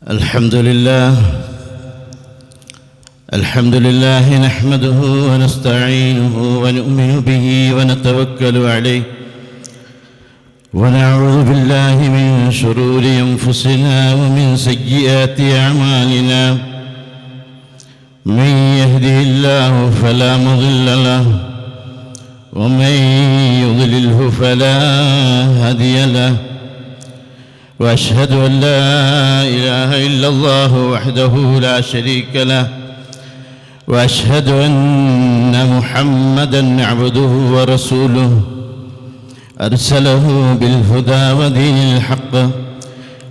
الحمد لله نحمده ونستعينه ونؤمن به ونتوكل عليه ونعوذ بالله من شرور أنفسنا ومن سيئات أعمالنا. من يهده الله فلا مضل له ومن يضلله فلا هادي له، وأشهد أن لا إله إلا الله وحده لا شريك له، وأشهد أن محمدًا عبده ورسوله أرسله بالهدى ودين الحق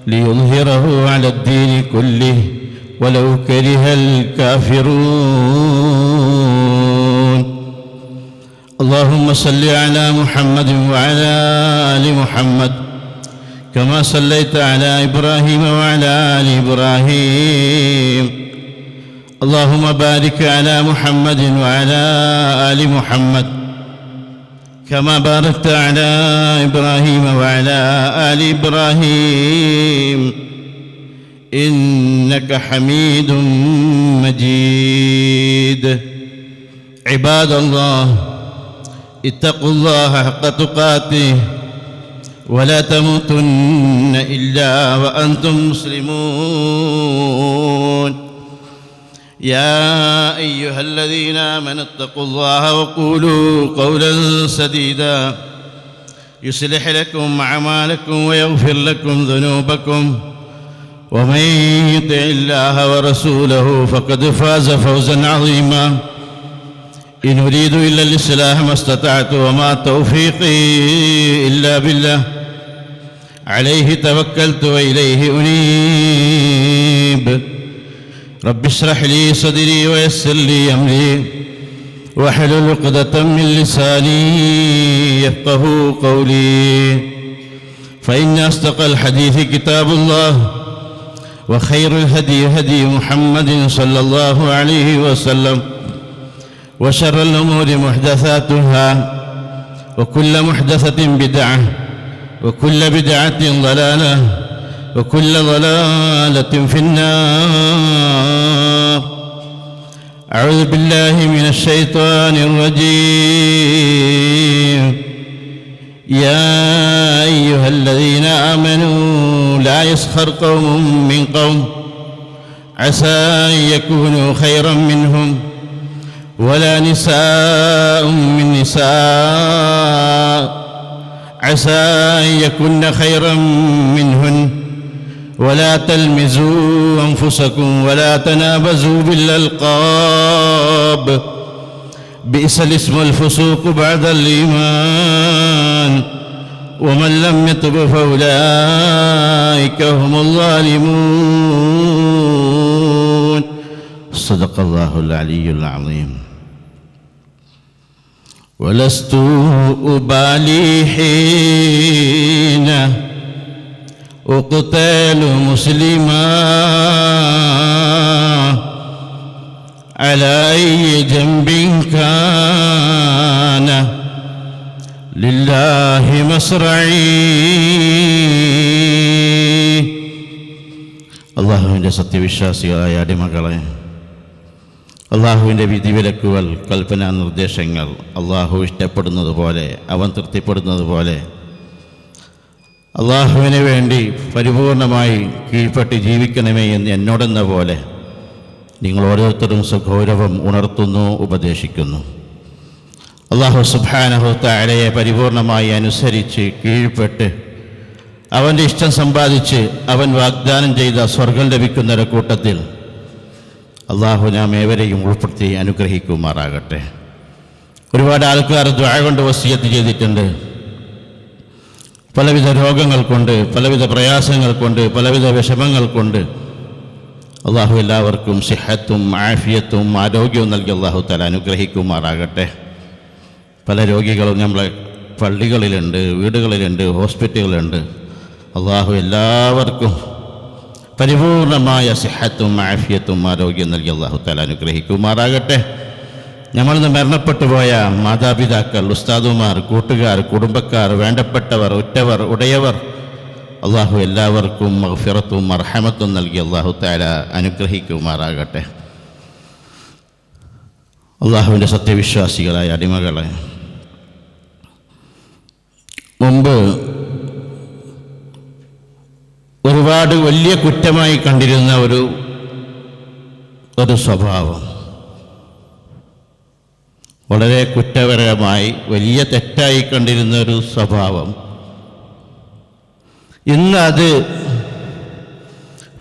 ليظهره على الدين كله ولو كره الكافرون. اللهم صل على محمد وعلى آل محمد كما صليت على إبراهيم وعلى آل إبراهيم. اللهم بارك على محمد وعلى آل محمد كما باركت على إبراهيم وعلى آل إبراهيم إنك حميد مجيد. عباد الله، اتقوا الله حق تقاته ولا تموتن إلا وأنتم مسلمون. يا أيها الذين آمنوا اتقوا الله وقولوا قولا سديدا يصلح لكم أعمالكم ويغفر لكم ذنوبكم، ومن يطع الله ورسوله فقد فاز فوزا عظيما. إن أريد إلا الإصلاح ما استطعت وما توفيقي إلا بالله عليه توكلت وإليه أنيب. رب اشرح لي صدري ويسر لي أمري واحلل عقدة من لساني يفقهوا قولي. فإن أصدق الحديث كتاب الله، وخير الهدي هدي محمد صلى الله عليه وسلم، وشر الأمور محدثاتها، وكل محدثة بدعة، وكل بدعة ضلالة، وكل ضلالة في النار. أعوذ بالله من الشيطان الرجيم. يا أيها الذين آمنوا لا يسخر قوم من قوم عسى أن يكونوا خيرا منهم ولا نساء من نساء عسى أن يكن خيرا منهن ولا تلمزوا أنفسكم ولا تنابزوا بالألقاب بئس الاسم الفسوق بعد الإيمان ومن لم يتب فأولئك هم الظالمون. صدق الله العلي العظيم. ولست أبالي حين أقتل مسلما على أي جنب كان لله مصرعي. അള്ളാഹുവിൻ്റെ സത്യവിശ്വാസികളായ അടിമകളെ, അള്ളാഹുവിൻ്റെ വിധിവിലക്കുകൾ, കൽപ്പനാ നിർദ്ദേശങ്ങൾ അള്ളാഹു ഇഷ്ടപ്പെടുന്നത് പോലെ, അവൻ തൃപ്തിപ്പെടുന്നത് പോലെ അള്ളാഹുവിന് വേണ്ടി പരിപൂർണമായി കീഴ്പ്പെട്ട് ജീവിക്കണമേ എന്ന് എന്നോടെന്ന പോലെ നിങ്ങൾ ഓരോരുത്തരും സഗൗരവം ഉണർത്തുന്നു, ഉപദേശിക്കുന്നു. അള്ളാഹു സുബ്ഹാനഹു തആലയെ പരിപൂർണമായി അനുസരിച്ച് കീഴ്പ്പെട്ട് അവൻ്റെ ഇഷ്ടം സമ്പാദിച്ച് അവൻ വാഗ്ദാനം ചെയ്ത സ്വർഗം ലഭിക്കുന്നവരുടെ കൂട്ടത്തിൽ അള്ളാഹു നാം ഏവരെയും ഉൾപ്പെടുത്തി അനുഗ്രഹിക്കുമാറാകട്ടെ. ഒരുപാട് ആൾക്കാർ ദുആ കൊണ്ട് വസിയത്ത് ചെയ്തിട്ടുണ്ട്. പലവിധ രോഗങ്ങൾ കൊണ്ട്, പലവിധ പ്രയാസങ്ങൾ കൊണ്ട്, പലവിധ വിഷമങ്ങൾ കൊണ്ട് അള്ളാഹു എല്ലാവർക്കും സിഹത്തും ആഫിയത്തും ആരോഗ്യവും നൽകി അള്ളാഹു തആല അനുഗ്രഹിക്കുമാറാകട്ടെ. പല രോഗികളും നമ്മളെ പള്ളികളിലുണ്ട്, വീടുകളിലുണ്ട്, ഹോസ്പിറ്റലുകളുണ്ട്. അള്ളാഹു എല്ലാവർക്കും പരിപൂർണമായ സിഹത്തും ആഫിയത്തും ആരോഗ്യം നൽകി അള്ളാഹു തആല അനുഗ്രഹിക്കുമാറാകട്ടെ. നമ്മളിന്ന് മരണപ്പെട്ടു പോയ മാതാപിതാക്കൾ, ഉസ്താദുമാർ, കൂട്ടുകാർ, കുടുംബക്കാർ, വേണ്ടപ്പെട്ടവർ, ഉറ്റവർ, ഉടയവർ അള്ളാഹു എല്ലാവർക്കും മഗ്ഫിറത്തും മർഹമത്തും നൽകി അള്ളാഹു തആല അനുഗ്രഹിക്കുമാറാകട്ടെ. അള്ളാഹുവിൻ്റെ സത്യവിശ്വാസികളായ അടിമകളെ, മുമ്പ് ഒരുപാട് വലിയ കുറ്റമായി കണ്ടിരുന്ന ഒരു സ്വഭാവം, വളരെ കുറ്റപരമായി വലിയ തെറ്റായി കണ്ടിരുന്ന ഒരു സ്വഭാവം, ഇന്ന് അത്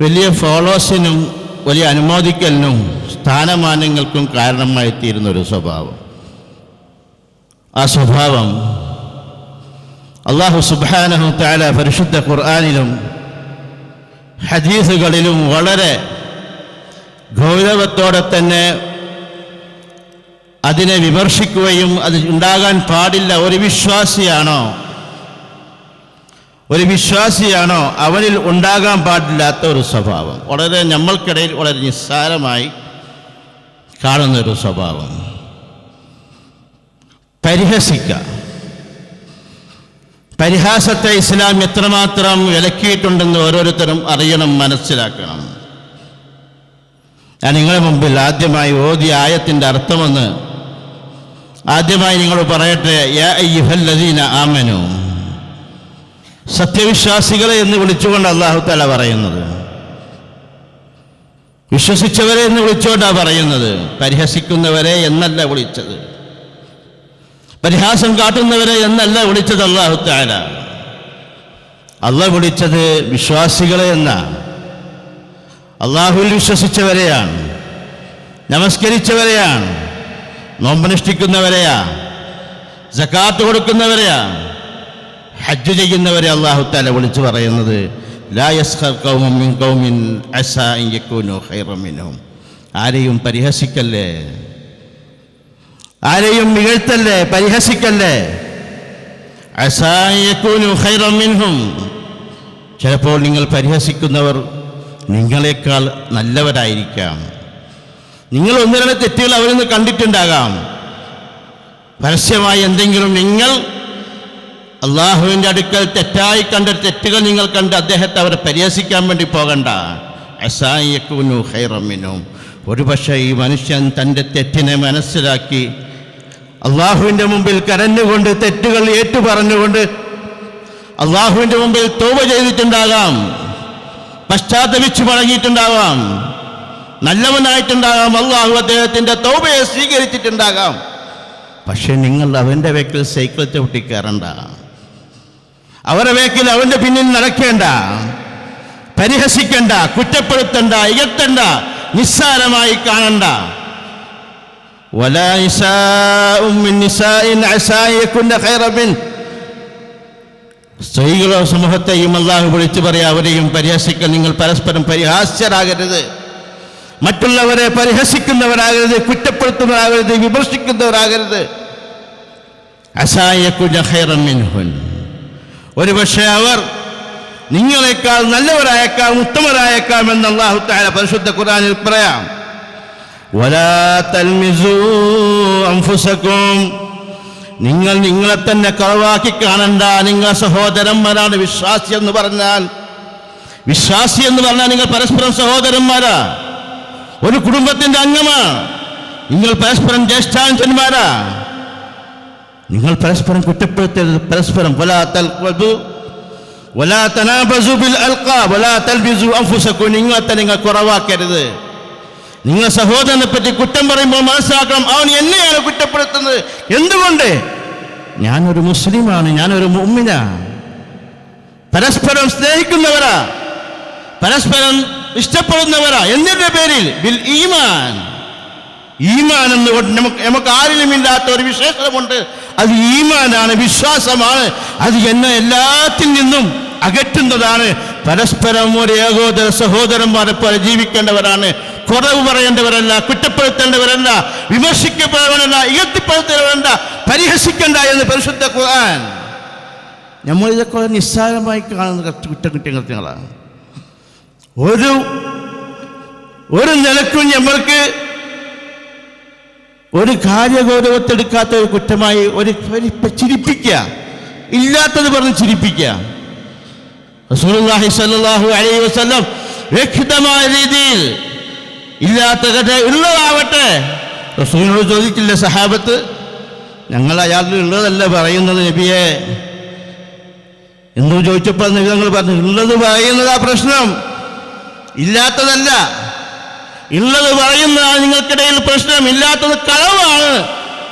വലിയ ഫോളോസിനും വലിയ അനുമോദിക്കലിനും സ്ഥാനമാനങ്ങൾക്കും കാരണമായി തീരുന്ന ഒരു സ്വഭാവം. ആ സ്വഭാവം അല്ലാഹു സുബ്ഹാനഹു തആല പരിശുദ്ധ ഖുർആനിലും ഹദീസുകളിലും വളരെ ഗൗരവത്തോടെ തന്നെ അതിനെ വിമർശിക്കുകയും അത് ഉണ്ടാകാൻ പാടില്ല. ഒരു വിശ്വാസിയാണോ അവനിൽ ഉണ്ടാകാൻ പാടില്ലാത്ത ഒരു സ്വഭാവം, വളരെ നമ്മൾക്കിടയിൽ വളരെ നിസ്സാരമായി കാണുന്നൊരു സ്വഭാവം. പരിഹാസത്തെ ഇസ്ലാം എത്രമാത്രം വിലക്കിയിട്ടുണ്ടെന്ന് ഓരോരുത്തരും അറിയണം, മനസ്സിലാക്കണം. ഞാൻ നിങ്ങളുടെ മുമ്പിൽ ആദ്യമായി ഓതിയ ആയത്തിൻ്റെ അർത്ഥമെന്ന് ആദ്യമായി നിങ്ങൾ പറയട്ടെ. യാ അയ്യുഹല്ലദീന ആമനൂ, സത്യവിശ്വാസികളെ എന്ന് വിളിച്ചുകൊണ്ട് അല്ലാഹു തആല പറയുന്നത്, വിശ്വസിച്ചവരെ എന്ന് വിളിച്ചുകൊണ്ടാണ് പറയുന്നത്. പരിഹസിക്കുന്നവരെ എന്നല്ല വിളിച്ചത്, പരിഹാസം കാട്ടുന്നവരെ എന്നല്ല വിളിച്ചത് അല്ലാഹു തആല. അല്ലാഹു വിളിച്ചത് വിശ്വാസികളെ എന്നാണ്. അല്ലാഹുവിൽ വിശ്വസിച്ചവരെയാണ്, നമസ്കരിച്ചവരെയാണ്, നോമ്പനുഷ്ഠിക്കുന്നവരെയാണ്, സകാത്ത് കൊടുക്കുന്നവരെയാണ്, ഹജ്ജ് ചെയ്യുന്നവരെ അല്ലാഹു തആല വിളിച്ചു പറയുന്നത്. ലാ യസ്ഖർ ഖൗമുൻ മിൻ ഖൗമിൻ അസാ അൻ യകൂനു ഖൈറൻ മിൻഹും. ആരെയും പരിഹസിക്കല്ലേ, ആരെയും ഇകഴ്ത്തല്ലേ, പരിഹസിക്കല്ലേ. അസാ അൻ യകൂനു ഖൈറൻ മിൻഹും, ചിലപ്പോൾ നിങ്ങൾ പരിഹസിക്കുന്നവർ നിങ്ങളെക്കാൾ നല്ലവരായിരിക്കാം. നിങ്ങൾ ഒന്ന് രണ്ട് തെറ്റുകൾ അവരിൽ നിന്ന് കണ്ടിട്ടുണ്ടാകാം. പരസ്യമായി എന്തെങ്കിലും നിങ്ങൾ അള്ളാഹുവിൻ്റെ അടുക്കൽ തെറ്റായി കണ്ട തെറ്റുകൾ നിങ്ങൾ കണ്ട് അദ്ദേഹത്തെ അവരെ പരിഹസിക്കാൻ വേണ്ടി പോകണ്ട. അസാ അൻ യകൂനു ഖൈറൻ മിൻഹും. ഒരുപക്ഷെ ഈ മനുഷ്യൻ തൻ്റെ തെറ്റിനെ മനസ്സിലാക്കി അള്ളാഹുവിൻ്റെ മുമ്പിൽ കരഞ്ഞുകൊണ്ട് തെറ്റുകൾ ഏറ്റുപറഞ്ഞുകൊണ്ട് അള്ളാഹുവിൻ്റെ മുമ്പിൽ തൗബ ചെയ്തിട്ടുണ്ടാകാം, പശ്ചാത്തപിച്ചു മടങ്ങിയിട്ടുണ്ടാകാം, നല്ലവനായിട്ടുണ്ടാകാം, അള്ളാഹു അദ്ദേഹത്തിൻ്റെ തൗബയെ സ്വീകരിച്ചിട്ടുണ്ടാകാം. പക്ഷെ നിങ്ങൾ അവൻ്റെ വേക്കിൽ സൈക്കിൾ ചവിട്ടി കയറണ്ട, അവരുടെ വേക്കിൽ അവൻ്റെ പിന്നിൽ നടക്കേണ്ട, പരിഹസിക്കണ്ട, കുറ്റപ്പെടുത്തണ്ട, ഇകഴ്ത്തണ്ട, നിസ്സാരമായി കാണണ്ട. വലാ നിസാഉം മിൻ നിസാഇൻ അസാ യകുന ഖൈറൻ മിൻ. സ്ത്രീകളോ സമൂഹത്തെയും അല്ലാഹു വിളിച്ചു പറയാ, അവരെയും പരിഹസിക്കാൻ നിങ്ങൾ പരസ്പരം പരിഹാസ്യരാകരുത്, മറ്റുള്ളവരെ പരിഹസിക്കുന്നവരാകരുത്, കുറ്റപ്പെടുത്തുന്നവരാകരുത്, വിമർശിക്കുന്നവരാകരുത്. അസാ യകുന ഖൈറൻ മിൻഹുൻ. ഒരുപക്ഷെ അവർ നിങ്ങളെക്കാൾ നല്ലവരായേക്കാം, ഉത്തമരായേക്കാം എന്ന് അല്ലാഹു തആല പരിശുദ്ധ ഖുർആനിൽ പറയാം. വലാ തൽമിസൂ അൻഫുസകും. നിങ്ങൾ നിങ്ങളെ തന്നെ കളവാക്കി കാണണ്ട. നിങ്ങൾ സഹോദരന്മാരാണ്. വിശ്വാസി എന്ന് പറഞ്ഞാൽ നിങ്ങൾ പരസ്പരം സഹോദരന്മാരാ, ഒരു കുടുംബത്തിൻ്റെ അംഗമാണ്. നിങ്ങൾ പരസ്പരം ജ്യേഷ്ഠാനുജന്മാരാ. നിങ്ങൾ പരസ്പരം കുറ്റപ്പെടുത്തരുത്. പരസ്പരം വലാ തൽഖദു വലാ തനാബസു ബിൽ അൽഖാബ് വലാ തൽബിസു അൻഫുസകും. നിങ്ങൾ കുറവാക്കരുത്. നിങ്ങൾ സഹോദരനെ പറ്റി കുറ്റം പറയുമ്പോൾ മനസ്സിലാക്കണം, അവൻ എന്നെയാണ് കുറ്റപ്പെടുത്തുന്നത്. എന്തുകൊണ്ട്? ഞാനൊരു മുസ്ലിമാണ്, ഞാനൊരു മുഅ്മിനാ. പരസ്പരം സ്നേഹിക്കുന്നവരാ, പരസ്പരം ഇഷ്ടപ്പെടുന്നവരാ. എന്തിൻ്റെ പേരിൽ? ബിൽ ഈമാൻ. ഈമാൻ എന്നുകൊണ്ട് നമുക്ക് ആരിലും ഇല്ലാത്ത ഒരു വിശേഷമുണ്ട്. അത് ഈമാനാണ്, വിശ്വാസമാണ്. അത് എന്നെ എല്ലാത്തിൽ നിന്നും അകറ്റുന്നതാണ്. പരസ്പരം ഒരു ഏകോദര സഹോദരന്മാരെ പോലെ ജീവിക്കേണ്ടവരാണ്. കുറവ് പറയേണ്ടവരല്ല, കുറ്റപ്പെടുത്തേണ്ടവരല്ല, വിമർശിക്കപ്പെടേണ്ടവരല്ല, ഇകഴ്ത്തിപ്പെടുത്തേണ്ടവരല്ല, പരിഹസിക്കേണ്ട എന്ന് പരിശുദ്ധ ഖുർആൻ. നമ്മളിതൊക്കെ നിസ്സാരമായി കാണുന്ന കുറ്റകൃത്യങ്ങളാണ്. ഒരു നിലക്കും നമ്മൾക്ക് ഒരു കാര്യഗൗരവത്തെടുക്കാത്ത ഒരു കുറ്റമായി ഒരു ചിരിപ്പിക്കുക, ഇല്ലാത്തത് പറഞ്ഞ് ചിരിപ്പിക്കുക. റസൂലുള്ളാഹി സ്വല്ലല്ലാഹു അലൈഹി വസല്ലം വ്യക്തമായ രീതിയിൽ ഇല്ലാത്ത കഥ ഉള്ളതാവട്ടെ റസൂലിനോട് ചോദിച്ചില്ല സഹാബത്ത്, ഞങ്ങൾ അയാളുടെ ഉള്ളതല്ല പറയുന്നത് നബിയെ എന്ന് ചോദിച്ചപ്പോൾ ഞങ്ങൾ പറഞ്ഞു, ഉള്ളത് പറയുന്നതാ പ്രശ്നം, ഇല്ലാത്തതല്ല. ഉള്ളത് പറയുന്നതാണ് നിങ്ങൾക്കിടയിൽ പ്രശ്നം, ഇല്ലാത്തത് കളവാണ്.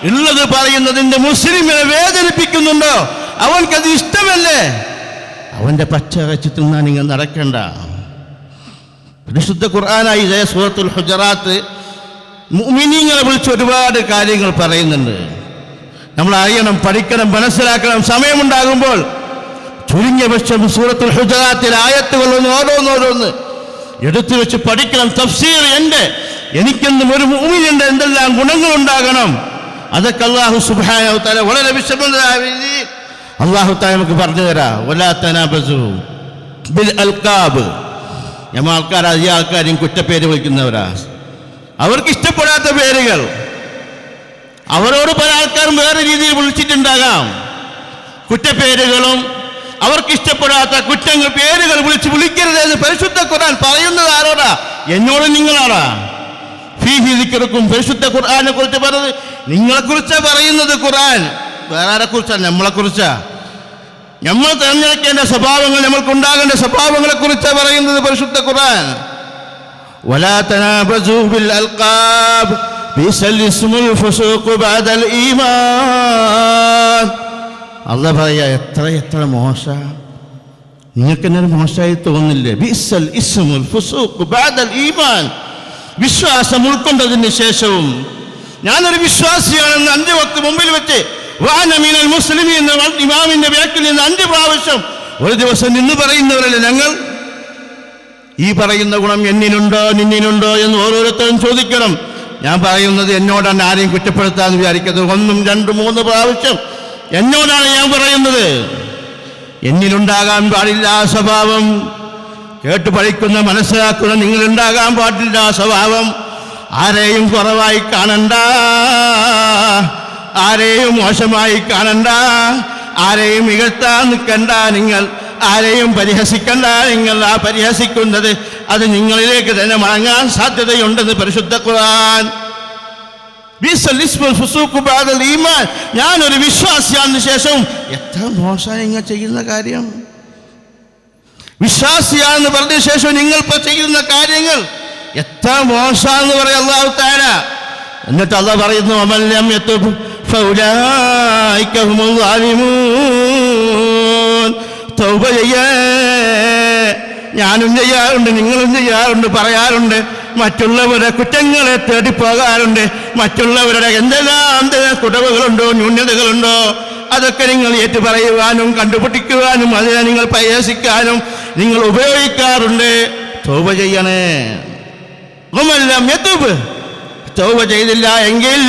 ഉള്ളത് പറയുന്നതിൻ്റെ മുസ്ലിമിനെ വേദനിപ്പിക്കുന്നുണ്ടോ, അവൻക്കത് ഇഷ്ടമല്ലേ, അവൻ്റെ പച്ച വെച്ച് തിന്നാൻ നിങ്ങൾ നടക്കണ്ട. പരിശുദ്ധ ഖുർആനായി സൂറത്തുൽ ഹുജറാത്ത് മുഅ്മിനീങ്ങളെ വിളിച്ച് ഒരുപാട് കാര്യങ്ങൾ പറയുന്നുണ്ട്. നമ്മൾ അറിയണം, പഠിക്കണം, മനസ്സിലാക്കണം. സമയമുണ്ടാകുമ്പോൾ ചുരുങ്ങിയ പക്ഷം സൂറത്തുൽ ഹുജറാത്തിലെ ആയത്തുകളൊന്ന് ഓരോന്നോരോന്ന് എടുത്തു വെച്ച് പഠിക്കണം. തഫ്സീർ എനിക്കെന്നും ഒരു മുഅ്മിനിന്റെ എന്തെല്ലാം ഗുണങ്ങളുണ്ടാകണം, അതൊക്കെ അല്ലാഹു സുബ്ഹാനഹു വ തആല വളരെ വിശദമായ രീതിയിൽ അല്ലാഹു തആല നമുക്ക് പറഞ്ഞു തരാം. വലാ തനാബസു ബിൽ അൽഖാബ്. നമ്മൾ ആൾക്കാരും കുറ്റപ്പേര് വിളിക്കുന്നവരാ, അവർക്ക് ഇഷ്ടപ്പെടാത്ത പേരുകൾ അവരോട് പല ആൾക്കാരും വേറെ രീതിയിൽ വിളിച്ചിട്ടുണ്ടാകാം. കുറ്റപ്പേരുകളും അവർക്ക് ഇഷ്ടപ്പെടാത്ത കുറ്റങ്ങൾ പേരുകൾ വിളിക്കരുതെന്ന് പരിശുദ്ധ ഖുർആൻ പറയുന്നത് ആരോടാ? എന്നോട് നിങ്ങളാടാ. ഫീഹി ദിക്റുക്കും. പരിശുദ്ധ ഖുർആനെ കുറിച്ച് പറഞ്ഞത് നിങ്ങളെക്കുറിച്ചാ പറയുന്നത്. ഖുർആൻ വേറെ ആരെ കുറിച്ചാ? നമ്മളെക്കുറിച്ചാ. നമ്മൾ തിരഞ്ഞെടുക്കേണ്ട സ്വഭാവങ്ങൾ, നമ്മൾക്കുണ്ടാകേണ്ട സ്വഭാവങ്ങളെ കുറിച്ചാണ് പറയുന്നത് പരിശുദ്ധ ഖുർആൻ. വലാ തനാബസു ബിൽ അൽഖാബ് ബിസൽ ഇസ്മുൽ ഫുസൂഖ് ബഅദൽ ഈമാൻ. അല്ലാഹു പറയാ, എത്ര മോശ, നിങ്ങൾക്ക് എന്നെ മോശമായി തോന്നില്ലേ? ബിസൽ ഇസ്മുൽ ഫുസൂഖ് ബഅദൽ ഈമാൻ. വിശ്വാസം ഉൾക്കൊണ്ടതിന് ശേഷവും ഞാനൊരു വിശ്വാസിയാണെന്ന് 5 വക്ത് മുമ്പിൽ വെച്ച് വാനമീനൽ മുസ്ലിമീൻ എന്ന ഇമാമിന്റെ ബാക്കിൽ നിന്ന് 5 പ്രാവശ്യം ഒരു ദിവസം നിന്ന് പറയുന്നവരല്ലേ ഞങ്ങൾ? ഈ പറയുന്ന ഗുണം എന്നിനുണ്ടോ നിന്നിനുണ്ടോ എന്ന് ഓരോരുത്തരും ചോദിക്കണം. ഞാൻ പറയുന്നത് എന്നോടാണ്, ആരെയും കുറ്റപ്പെടുത്താന്ന് വിചാരിക്കുന്നത്. 1, 2, 3 പ്രാവശ്യം എന്നോടാണ് ഞാൻ പറയുന്നത്. എന്നിലുണ്ടാകാൻ പാടില്ല ആ സ്വഭാവം. കേട്ട് പഠിക്കുന്ന, മനസ്സിലാക്കുന്ന നിങ്ങളുണ്ടാകാൻ പാടില്ല ആ സ്വഭാവം. ആരെയും കുറവായി കാണണ്ട, ആരെയും മോശമായി കാണണ്ട, ആരെയും ഇകഴ്ത്താൻ നിൽക്കണ്ട, നിങ്ങൾ ആരെയും പരിഹസിക്കണ്ട. നിങ്ങൾ ആ പരിഹസിക്കുന്നത് അത് നിങ്ങളിലേക്ക് തന്നെ മടങ്ങാൻ സാധ്യതയുണ്ടെന്ന് പരിശുദ്ധ ഖുർആൻ. ഞാനൊരു വിശ്വാസിയാണെന്ന് ശേഷവും എത്ര മോശം നിങ്ങൾ ചെയ്യുന്ന കാര്യം. വിശ്വാസിയാണെന്ന് പറഞ്ഞ ശേഷം നിങ്ങൾ ഇപ്പൊ ചെയ്യുന്ന കാര്യങ്ങൾ എത്ര മോശാന്ന് പറയാം അല്ലാഹു തആല. എന്നിട്ട് അല്ലാഹു പറയുന്നു, അമല്ലം യതുബ് ഫൗലൈക ഹുമുൽ സാലിമൂൻ. തൗബ ചെയ്യേ. ഞാനും ചെയ്യാറുണ്ട്, നിങ്ങളും ചെയ്യാറുണ്ട്, പറയാറുണ്ട്, മറ്റുള്ളവരുടെ കുറ്റങ്ങളെ തേടിപ്പോകാറുണ്ട്. മറ്റുള്ളവരുടെ എന്തെല്ലാം കുറവുകളുണ്ടോ, ന്യൂനതകളുണ്ടോ, അതൊക്കെ നിങ്ങൾ ഏറ്റു പറയുവാനും കണ്ടുപിടിക്കുവാനും അതിനെ നിങ്ങൾ പരിഹസിക്കാനും നിങ്ങൾ ഉപയോഗിക്കാറുണ്ട്. തൗബ ചെയ്യണേ. വമല്ലം യതുബ്. തൗബ ചെയ്തില്ല എങ്കിൽ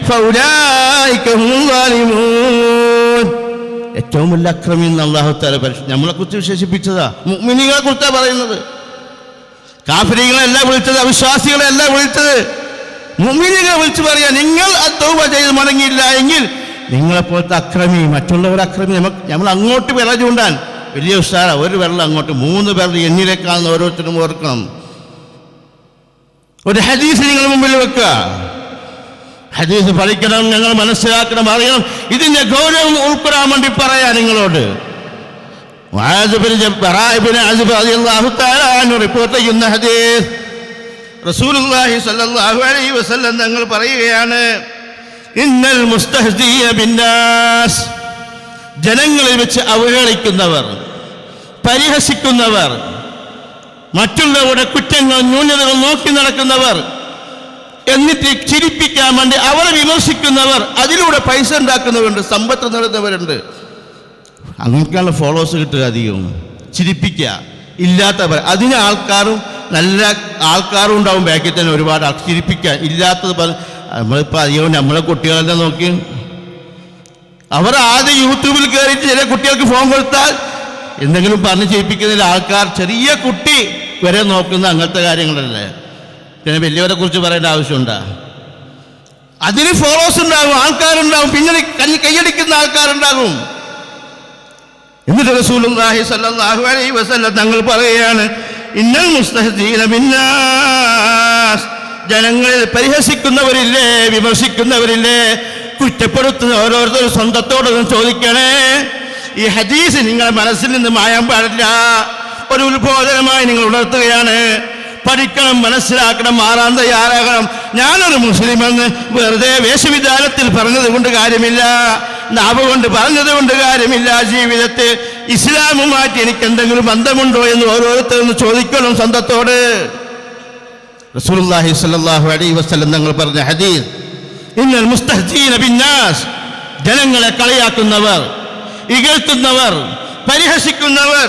ഫൗലൈക ഹുമുൽ സാലിമൂൻ. ഏറ്റവും വലിയ അക്രമി എന്ന് അല്ലാഹു തആല നമ്മളെ കുറിച്ച് വിശേഷിപ്പിച്ചതാ. മുഅ്മിനീങ്ങളെ കുറിച്ചാണ് പറയുന്നത്. കാഫിരീകളെയല്ല വിളിച്ചത്, അവിശ്വാസികളെയല്ല വിളിച്ചത്, മുഅ്മിനീങ്ങളെ വിളിച്ച് പറയാ, നിങ്ങൾ തൗബ ചെയ്ത് മടങ്ങിയില്ല എങ്കിൽ നിങ്ങളെപ്പോലത്തെ അക്രമി, മറ്റുള്ളവർ അക്രമി. നമ്മൾ അങ്ങോട്ട് വിരൽ ചൂണ്ടാൻ വലിയ ഉത്സാഹ. ഒരു വിരൽ അങ്ങോട്ട്, 3 വിരൽ എന്നിലേക്കാണെന്ന് ഓരോരുത്തരും ഓർക്കണം. ഒരു ഹദീസ് നിങ്ങൾ മുമ്പിൽ വെക്കുക. ഹദീസ് പഠിക്കണം, ഞങ്ങൾ മനസ്സിലാക്കണം, അറിയണം. ഇതിന്റെ ഗൗരവം ഉൾക്കൊള്ളാൻ വേണ്ടി പറയാ നിങ്ങളോട്. റിപ്പോർട്ട് ചെയ്യുന്ന ഹദീസ്, റസൂലുള്ളാഹി സ്വല്ലല്ലാഹു അലൈഹി വസല്ലം തങ്ങൾ പറയുകയാണ്, ഇന്നൽ മുസ്തഹ്സിയ ബിന്നാസ്. ജനങ്ങളിൽ വെച്ച് അവഹേളിക്കുന്നവർ, പരിഹസിക്കുന്നവർ, മറ്റുള്ളവരുടെ കുറ്റങ്ങൾ ന്യൂനതകൾ നോക്കി നടക്കുന്നവർ, എന്നിട്ട് ചിരിപ്പിക്കാൻ വേണ്ടി അവരെ വിമർശിക്കുന്നവർ, അതിലൂടെ പൈസ ഉണ്ടാക്കുന്നവരുണ്ട്, സമ്പത്ത് നേടുന്നവരുണ്ട്. അങ്ങനെയൊക്കെയുള്ള ഫോളോവേഴ്സ് കിട്ടുക. അധികം ചിരിപ്പിക്കുക, ഇല്ലാത്തവർ. അതിന് ആൾക്കാരും നല്ല ആൾക്കാരും ഉണ്ടാവും ബാക്കിൽ തന്നെ. ഒരുപാട് ചിരിപ്പിക്കാൻ ഇല്ലാത്തത് നമ്മളിപ്പോൾ അധികവും നമ്മളെ കുട്ടികളെല്ലാം നോക്കി, അവർ ആദ്യം യൂട്യൂബിൽ കയറിയിട്ട് ചില കുട്ടികൾക്ക് ഫോൺ കൊടുത്താൽ എന്തെങ്കിലും പറഞ്ഞ് ചെയ്യിപ്പിക്കുന്നതിൽ ആൾക്കാർ ചെറിയ കുട്ടി വരെ നോക്കുന്ന അങ്ങനത്തെ കാര്യങ്ങളല്ലേ. പിന്നെ വലിയവരെ കുറിച്ച് പറയേണ്ട ആവശ്യമുണ്ടോ? അതിന് ഫോളോവേഴ്സ് ഉണ്ടാകും, ആൾക്കാരുണ്ടാകും, പിന്നെ കൈയടിക്കുന്ന ആൾക്കാരുണ്ടാകും. എന്നിട്ട് റസൂലുള്ളാഹി സ്വല്ലല്ലാഹു അലൈഹി വസല്ലം തങ്ങൾ പറയുകയാണ്, ഇന്നൽ മുസ്തഹ്സീന ബിന്നാസ്, ജനങ്ങളിൽ പരിഹസിക്കുന്നവരില്ലേ, വിമർശിക്കുന്നവരില്ലേ, കുറ്റപ്പെടുത്തുന്ന ഓരോരുത്തരും സ്വന്തത്തോടൊന്നും ചോദിക്കണേ. ഈ ഹദീസ് നിങ്ങളുടെ മനസ്സിൽ നിന്ന് മായാൻ പാടില്ല. ഒരു ഉത്ബോധനമായി നിങ്ങൾ ഉണർത്തുകയാണ്. പഠിക്കണം, മനസ്സിലാക്കണം, മാറാൻ തയ്യാറാകണം. ഞാനൊരു മുസ്ലിമെന്ന് വെറുതെ വേഷവിധാനത്തിൽ പറഞ്ഞത് കൊണ്ട് കാര്യമില്ല, നാവ് കൊണ്ട് പറഞ്ഞത് കൊണ്ട് കാര്യമില്ല. ജീവിതത്തിൽ ഇസ്ലാമുമായിട്ട് എനിക്ക് എന്തെങ്കിലും ബന്ധമുണ്ടോ എന്ന് ഓരോരുത്തരും ചോദിക്കണം സ്വന്തത്തോട്. റസൂലുള്ളാഹി സ്വല്ലല്ലാഹു അലൈഹി വസല്ലം തങ്ങൾ പറഞ്ഞ ഹദീസ്, ഇന്നൽ മുസ്തഹ്സീന ബിന്നാസ്, ജനങ്ങളെ കളിയാക്കുന്നവർ, ഇകഴ്ത്തുന്നവർ, പരിഹസിക്കുന്നവർ,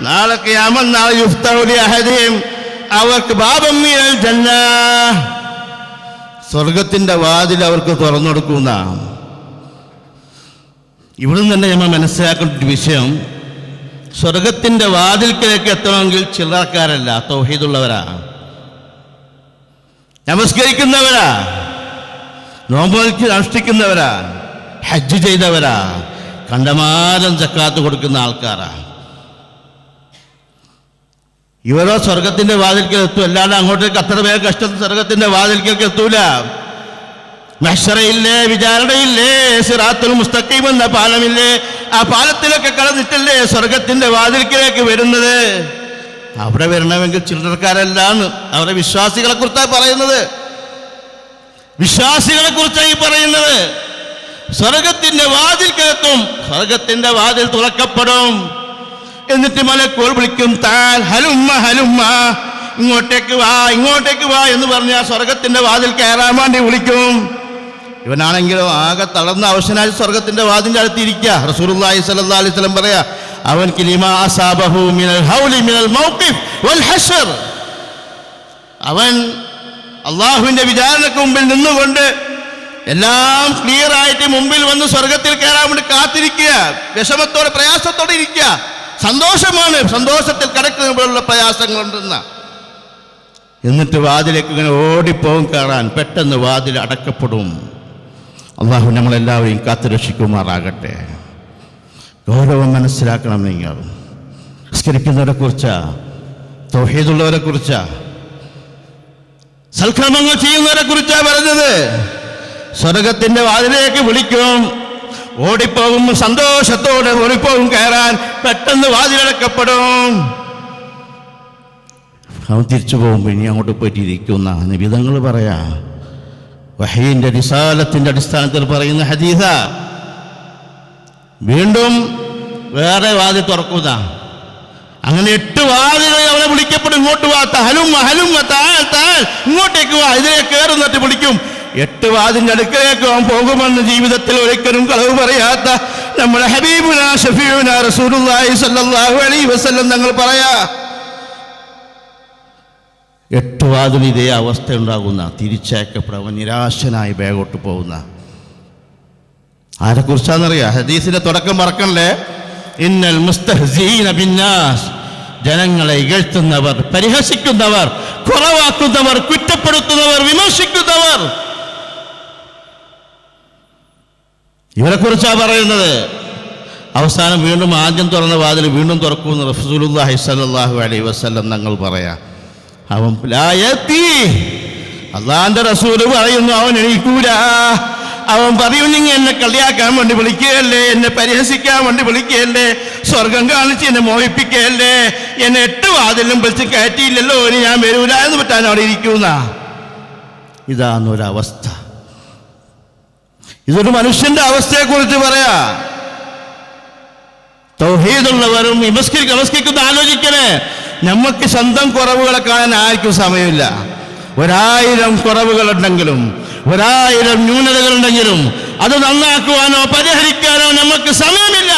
നാളെ ഖിയാമത്ത് നാൾ യുഫ്തഹു ലി അഹദിഹിം, അവർക്ക് ബാബം മിനൽ ജന്ന, സ്വർഗത്തിന്റെ വാതിൽ അവർക്ക് തുറന്നു കൊടുക്കുന്ന. ഇവിടുന്ന് തന്നെ നമ്മൾ മനസ്സിലാക്കേണ്ട ഒരു വിഷയം, സ്വർഗത്തിന്റെ വാതിൽക്കലേക്ക് എത്തണമെങ്കിൽ ചില്ലറക്കാരല്ല, തൗഹീദുള്ളവരാ, നമസ്കരിക്കുന്നവരാ, നോമ്പ് അനുഷ്ഠിക്കുന്നവരാ, ഹജ്ജ് ചെയ്തവരാ, കണ്ടമാനം സക്കാത്ത് കൊടുക്കുന്ന ആൾക്കാരാ. ഇവരോ സ്വർഗത്തിന്റെ വാതിൽക്കൽ എത്തും, അല്ലാണ്ട് അങ്ങോട്ടേക്ക് അത്ര വേഗം കഷ്ടത്തിൽ സ്വർഗത്തിന്റെ വാതിൽക്കലേക്ക് എത്തൂല. മഹ്ശറയില്ലേ, വിചാരണയില്ലേ, സിറാത്തുൽ മുസ്തഖീം എന്ന പാലമില്ലേ, ആ പാലത്തിലൊക്കെ കടന്നിട്ടല്ലേ സ്വർഗത്തിന്റെ വാതിൽക്കലേക്ക് വരുന്നത്. അവിടെ വരണമെങ്കിൽ ചില്ലറക്കാരല്ലാന്ന് അവരുടെ വിശ്വാസികളെ കുറിച്ചാണ് പറയുന്നത്. വിശ്വാസികളെ കുറിച്ചായി പറയുന്നത്. സ്വർഗത്തിന്റെ വാതിൽക്കലെത്തും, സ്വർഗത്തിന്റെ വാതിൽ തുറക്കപ്പെടും. എന്നിട്ട് മലക്കുകൾ വിളിക്കും, താൽ ഹലുമ്മ ഹലുമ്മ, ഇങ്ങോട്ടേക്ക് വാ, ഇങ്ങോട്ടേക്ക് വാ എന്ന് പറഞ്ഞാൽ സ്വർഗത്തിന്റെ വാതിൽ കയറാൻ വേണ്ടി വിളിക്കും. ഇവനാണെങ്കിലും ആകെ തളർന്ന അവശനായി സ്വർഗത്തിന്റെ വാതിന്റെ അടുത്തിരിക്കുക. റസൂലുള്ളാഹി സ്വല്ലല്ലാഹു അലൈഹി വസല്ലം പറയാ, അവൻക്ക് ലിമാ അസാബഹു മിനൽ ഹൗലി മിനൽ മൗഖിഫ് വൽ ഹശ്ർ, അവൻ അള്ളാഹുവിന്റെ വിചാരണക്ക് മുമ്പിൽ നിന്നുകൊണ്ട് എല്ലാം ക്ലിയർ ആയിട്ട് മുമ്പിൽ വന്ന് സ്വർഗത്തിൽ കയറാൻ വേണ്ടി കാത്തിരിക്കുക. വിഷമത്തോടെ പ്രയാസത്തോടെ ഇരിക്കുക. സന്തോഷമാണ്, സന്തോഷത്തിൽ കിടക്കുന്നതിനുള്ള പ്രയാസങ്ങളുണ്ടെന്ന. എന്നിട്ട് വാതിലേക്ക് ഇങ്ങനെ ഓടിപ്പോകും കയറാൻ, പെട്ടെന്ന് വാതിൽ അടക്കപ്പെടും. അള്ളാഹു നമ്മളെല്ലാവരെയും കാത്തുരക്ഷിക്കുമാറാകട്ടെ. ഗൗരവം മനസ്സിലാക്കണം. നിങ്ങൾ നിസ്കരിക്കുന്നവരെ കുറിച്ചാ, തൗഹീദുള്ളവരെ കുറിച്ചാ, സൽക്രമങ്ങൾ ചെയ്യുന്നവരെ കുറിച്ചാ പറഞ്ഞത്. സ്വർഗത്തിന്റെ വാതിലേക്ക് വിളിക്കും, ഓടിപ്പോകും, സന്തോഷത്തോടെ ഓടിപ്പോകും കയറാൻ, പെട്ടെന്ന് വാതിലടക്കപ്പെടും. അവൻ തിരിച്ചു പോകുമ്പോൾ ഇനി അങ്ങോട്ട് പോയിട്ടിരിക്കുന്ന നിബിധങ്ങൾ പറയാ. വഹീന്റെ റിസാലത്തിന്റെ അടിസ്ഥാനത്തിൽ പറയുന്ന ഹദീസ. വീണ്ടും വേറെ വാതിൽ തുറക്കുന്ന. അങ്ങനെ 8 വാതിലുകൾ അവനെ വിളിക്കപ്പെടും. ഇങ്ങോട്ട് വാ, ഹലുമ്മ ഹലുമ്മ, താൽ താൽ, ഇങ്ങോട്ടേക്ക് വാ, ഇതിലേക്ക് കയറുന്നിട്ട് വിളിക്കും. 8 വാതിന്റെ അടുക്കലേക്ക് അവൻ പോകുമെന്ന് ജീവിതത്തിൽ ഒരിക്കലും കളവ് പറയാത്ത നമ്മുടെ ഹബീബുനാ ഷഫീഉനാ റസൂലുള്ളാഹി സ്വല്ലല്ലാഹു അലൈഹി വസല്ലം തങ്ങൾ പറയാ. 8 വാതിൽ ഇതേ അവസ്ഥ ഉണ്ടാകുന്ന, തിരിച്ചയക്കപ്പെടുന്ന, നിരാശനായി ബാഗോട്ട് പോകുന്ന ആരെക്കുറിച്ചാണെന്നറിയാം? ഹദീസിന്റെ തുടക്കം മറക്കണല്ലേ. ഇന്നൽ മുസ്തഹ്സീന ബിന്നാസ്, ജനങ്ങളെ ഇകഴ്ത്തുന്നവർ, പരിഹസിക്കുന്നവർ, കുറവാക്കുന്നവർ, കുറ്റപ്പെടുത്തുന്നവർ, വിമർശിക്കുന്നവർ, ഇവരെ കുറിച്ചാണ് പറയുന്നത്. അവസാനം വീണ്ടും ആദ്യം തുറന്ന വാതിൽ വീണ്ടും തുറക്കുമെന്ന് റസൂലുള്ളാഹി സ്വല്ലല്ലാഹു അലൈഹി വസല്ലം തങ്ങൾ പറയാ. അവൻ അള്ളാന്റെ റസൂല് പറയുന്നു, അവൻ എണീക്കൂല. അവൻ പറയും, നിങ്ങൾ എന്നെ കളിയാക്കാൻ വേണ്ടി വിളിക്കുകയല്ലേ, എന്നെ പരിഹസിക്കാൻ വേണ്ടി വിളിക്കുകയല്ലേ, സ്വർഗം കാണിച്ച് എന്നെ മോഹിപ്പിക്കുകയല്ലേ, എന്നെ 8 വാതിലും വിളിച്ച് കയറ്റിയില്ലല്ലോ, ഇനി ഞാൻ വരൂല എന്ന് പറ്റാൻ അവിടെ ഇരിക്കുന്ന. ഇതാന്നൊരവസ്ഥ. ഇതൊരു മനുഷ്യന്റെ അവസ്ഥയെക്കുറിച്ച് പറയാ. തൗഹീദുള്ളവരും നമസ്കരിക്കുന്ന ആലോചിക്കണേ. നമുക്ക് സ്വന്തം കുറവുകളെ കാണാൻ ആർക്കും സമയമില്ല. 1000 കുറവുകളുണ്ടെങ്കിലും 1000 ന്യൂനതകളുണ്ടെങ്കിലും അത് നന്നാക്കുവാനോ പരിഹരിക്കാനോ നമുക്ക് സമയമില്ല.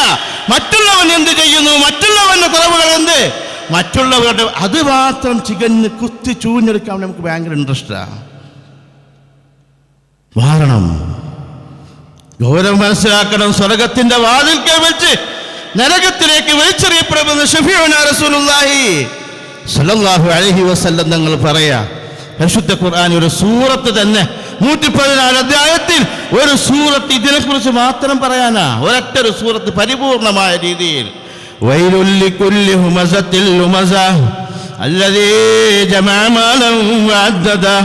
മറ്റുള്ളവൻ എന്ത് ചെയ്യുന്നു, മറ്റുള്ളവന്റെ കുറവുകൾ എന്ത്, മറ്റുള്ളവരുടെ അത് മാത്രം ചികഞ്ഞ് കുത്തി ചൂഞ്ഞെടുക്കാൻ നമുക്ക് ഭയങ്കര ഇൻട്രസ്റ്റാണ്. മാറണം, ഗൗരവം മനസ്സിലാക്കണം. സ്വർഗത്തിന്റെ വാതിൽക്കൽ വെച്ച് നരകത്തിലേക്ക് വലിച്ചെറിയപ്പെടുമെന്ന് ശഫീഉനാ റസൂലുള്ളാഹി സ്വല്ലല്ലാഹു അലൈഹി വസല്ലം തങ്ങൾ പറയാ. പരിശുദ്ധ ഖുർആൻ ഒരു സൂറത്ത് തന്നെ 114 അധ്യായത്തിൽ ഒരു സൂറത്ത് ഇതിനെക്കുറിച്ച് മാത്രം പറയാനാ. ഒരൊറ്റ ഒരു സൂറത്ത് പരിപൂർണമായ രീതിയിൽ വൈലുൽ ലികുല്ലി ഹുമസത്തിൽ ലുമസ الذي جمع مالا وعدده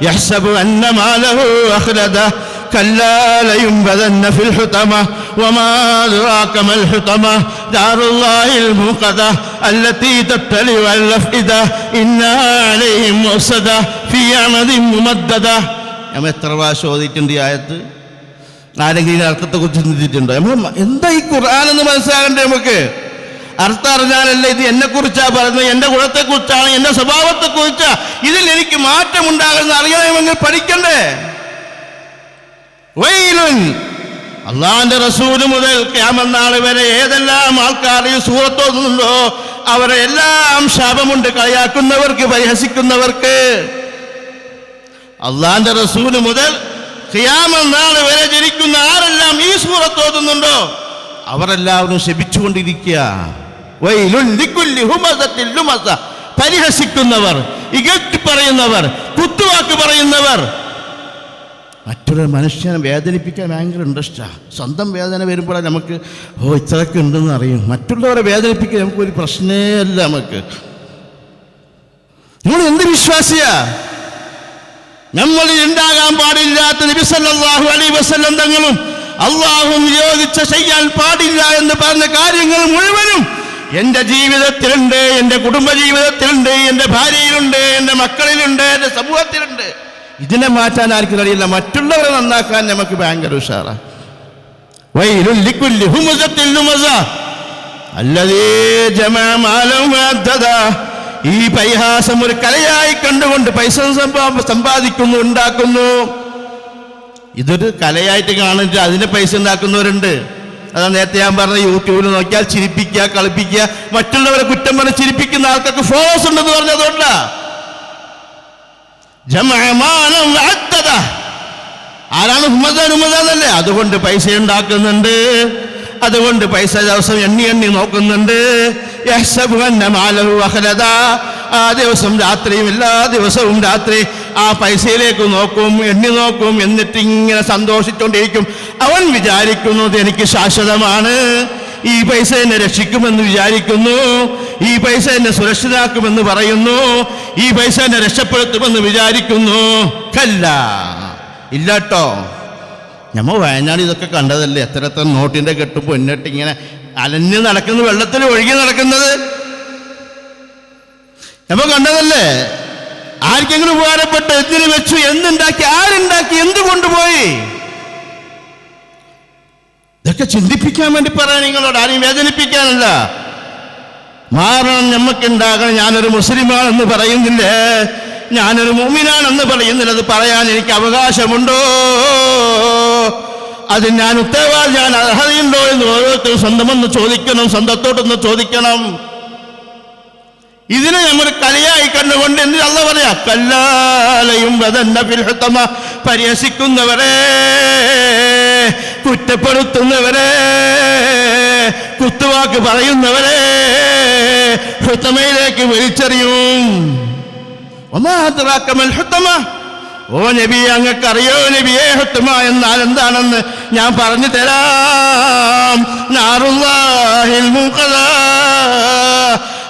يحسب أن ماله أخلده كلا لينبذن في الحطمة وما أدراك ما الحطمة دار الله الموقدة التي تطلع على الأفئدة إنها عليهم مؤصدة في عمد ممددة. നമ്മൾ എത്ര പ്രാവശ്യം ഓതിയിട്ടുണ്ട് ഈ ആയത്ത്? ആരെങ്കിലും അർത്ഥത്തെക്കുറിച്ച് ചിന്തിച്ചിട്ടുണ്ടോ? നമ്മൾ എന്താ ഈ ഖുർആൻ എന്ന് മനസ്സിലാകണ്ടേ? നമുക്ക് അർത്ഥം അറിഞ്ഞാലല്ല ഇത് എന്നെക്കുറിച്ചാണ് പറയുന്നത്, എൻ്റെ ഗുണത്തെക്കുറിച്ചാണ്, എൻ്റെ സ്വഭാവത്തെക്കുറിച്ചാണ്. ഇതിൽ എനിക്ക് മാറ്റമുണ്ടാകുന്ന അറിയണമെങ്കിൽ പഠിക്കണ്ടേ? വൈലുൻ, അള്ളാന്റെ റസൂല് മുതൽ ഖിയാമത്ത് നാൾ വരെ ഏതെല്ലാം ആൾക്കാർ ഈ സൂറത്ത് ഓതുന്നുണ്ടോ അവരെ എല്ലാം ശാപമുണ്ട്. കളിയാക്കുന്നവർക്ക്, പരിഹസിക്കുന്നവർക്ക്. അള്ളാന്റെ റസൂല് മുതൽ ഖിയാമത്ത് നാൾ വരെ ജനിക്കുന്ന ആരെല്ലാം ഈ സൂറത്ത് ഓതുന്നുണ്ടോ അവരെല്ലാവരും ശപിച്ചുകൊണ്ടിരിക്കുക. വൈലുൻ ലികുല്ലി ഹുമസത്തിൽ ലുമസ, പരിഹസിക്കുന്നവർ, ഇകഴ്ത്തി പറയുന്നവർ, കുത്തുവാക്ക് പറയുന്നവർ. മറ്റൊരു മനുഷ്യനെ വേദനിപ്പിക്കാൻ ഭയങ്കര ഇൻട്രസ്റ്റാണ്. സ്വന്തം വേദന വരുമ്പോഴാണ് നമുക്ക് ഇത്രയൊക്കെ ഉണ്ടെന്ന് അറിയും. മറ്റുള്ളവരെ വേദനിപ്പിക്കാൻ നമുക്കൊരു പ്രശ്നമേ അല്ല. നമുക്ക് നമ്മൾ എന്ത് വിശ്വാസിയാ? നമ്മളിൽ ഉണ്ടാകാൻ പാടില്ലാത്ത നബി സല്ലല്ലാഹു അലൈഹി വസല്ലം തങ്ങളും അള്ളാഹു നിയോഗിച്ച ചെയ്യാൻ പാടില്ല എന്ന് പറഞ്ഞ കാര്യങ്ങൾ മുഴുവനും എൻ്റെ ജീവിതത്തിലുണ്ട്, എൻ്റെ കുടുംബ ജീവിതത്തിലുണ്ട്, എൻ്റെ ഭാര്യയിലുണ്ട്, എൻ്റെ മക്കളിലുണ്ട്, എൻ്റെ സമൂഹത്തിലുണ്ട്. ഇതിനെ മാറ്റാൻ ആർക്കും കഴിയില്ല. മറ്റുള്ളവരെ നന്നാക്കാൻ നമുക്ക് ഭയങ്കര ഉഷാറാണ്. വൈലുൽ ലികുല്ലി ഹുമസത്തിൽ ലുമസ അല്ലദീ ജമഅ മാലൻ വഅദ്ദദ. ഈ പരിഹാസം ഒരു കലയായി കണ്ടുകൊണ്ട് പൈസ സമ്പാദിക്കുന്നു, ഉണ്ടാക്കുന്നു. ഇതൊരു കലയായിട്ട് കാണിച്ച് അതിന് പൈസ ഉണ്ടാക്കുന്നവരുണ്ട്. അതാ നേരത്തെ ഞാൻ പറഞ്ഞ, യൂട്യൂബിൽ നോക്കിയാൽ ചിരിപ്പിക്കുക, കളിപ്പിക്കുക, മറ്റുള്ളവരെ കുറ്റം പറഞ്ഞ് ചിരിപ്പിക്കുന്ന ആൾക്കാർക്ക് ഫോളോസ് ഉണ്ടെന്ന് പറഞ്ഞതുകൊണ്ടാ. ആരാണ് ഹുമസന്നല്ലേ? അതുകൊണ്ട് പൈസ ഉണ്ടാക്കുന്നുണ്ട്, അതുകൊണ്ട് പൈസ ദിവസം എണ്ണി എണ്ണി നോക്കുന്നുണ്ട്. ആ ദിവസം രാത്രിയും എല്ലാ ദിവസവും രാത്രി ആ പൈസയിലേക്ക് നോക്കും, എണ്ണി നോക്കും. എന്നിട്ട് ഇങ്ങനെ സന്തോഷിച്ചുകൊണ്ടിരിക്കും. അവൻ വിചാരിക്കുന്നത് എനിക്ക് ശാശ്വതമാണ്, ഈ പൈസ എന്നെ രക്ഷിക്കുമെന്ന് വിചാരിക്കുന്നു, ഈ പൈസ എന്നെ സുരക്ഷിതാക്കുമെന്ന് പറയുന്നു, ഈ പൈസ എന്നെ രക്ഷപ്പെടുത്തുമെന്ന് വിചാരിക്കുന്നു. കല്ല, ഇല്ലാട്ടോ. നമ്മൾ വയനാട് ഇതൊക്കെ കണ്ടതല്ലേ? എത്ര നോട്ടിൻ്റെ കെട്ടും പൊന്നിട്ട് ഇങ്ങനെ അലഞ്ഞ് നടക്കുന്ന, വെള്ളത്തിൽ ഒഴുകി നടക്കുന്നത് നമ്മൾ കണ്ടതല്ലേ? ആർക്കെങ്കിലും ഉപകാരപ്പെട്ട് എന്തിനു വെച്ചു, എന്തുണ്ടാക്കി, ആരുണ്ടാക്കി, എന്ത് കൊണ്ടുപോയി? ഇതൊക്കെ ചിന്തിപ്പിക്കാൻ വേണ്ടി പറയാൻ നിങ്ങളോട്, ആരെയും വേദനിപ്പിക്കാനല്ല. മാറണം, നമുക്കുണ്ടാകണം. ഞാനൊരു മുസ്ലിമാണെന്ന് പറയുന്നില്ലേ, ഞാനൊരു മുഅ്മിനാണെന്ന് പറയുന്നില്ല. അത് പറയാൻ എനിക്ക് അവകാശമുണ്ടോ? അത് ഞാൻ ഉത്തരവാദി, ഞാൻ അർഹതയുണ്ടോ എന്ന് ഓരോരുത്തരും സ്വന്തമൊന്ന് ചോദിക്കണം, സ്വന്തത്തോട്ടൊന്ന് ചോദിക്കണം. ഇതിനെ നമ്മൾ കലയായി കണ്ടുകൊണ്ട് എന്ത് അല്ല പറയാ? കല്ലാലയും പരിഹസിക്കുന്നവരെ, കുറ്റപ്പെടുത്തുന്നവരെ, കുത്തുവാക്ക് പറയുന്നവരെ ഹുതമയിലേക്ക് വലിച്ചെറിയും. ഓ നബി, അങ്ങക്കറിയോ നബിയെ ഹുതമ എന്നാൽ എന്താണെന്ന്? ഞാൻ പറഞ്ഞു തരാം. നാറുല്ലാഹിൽ മുഖദ.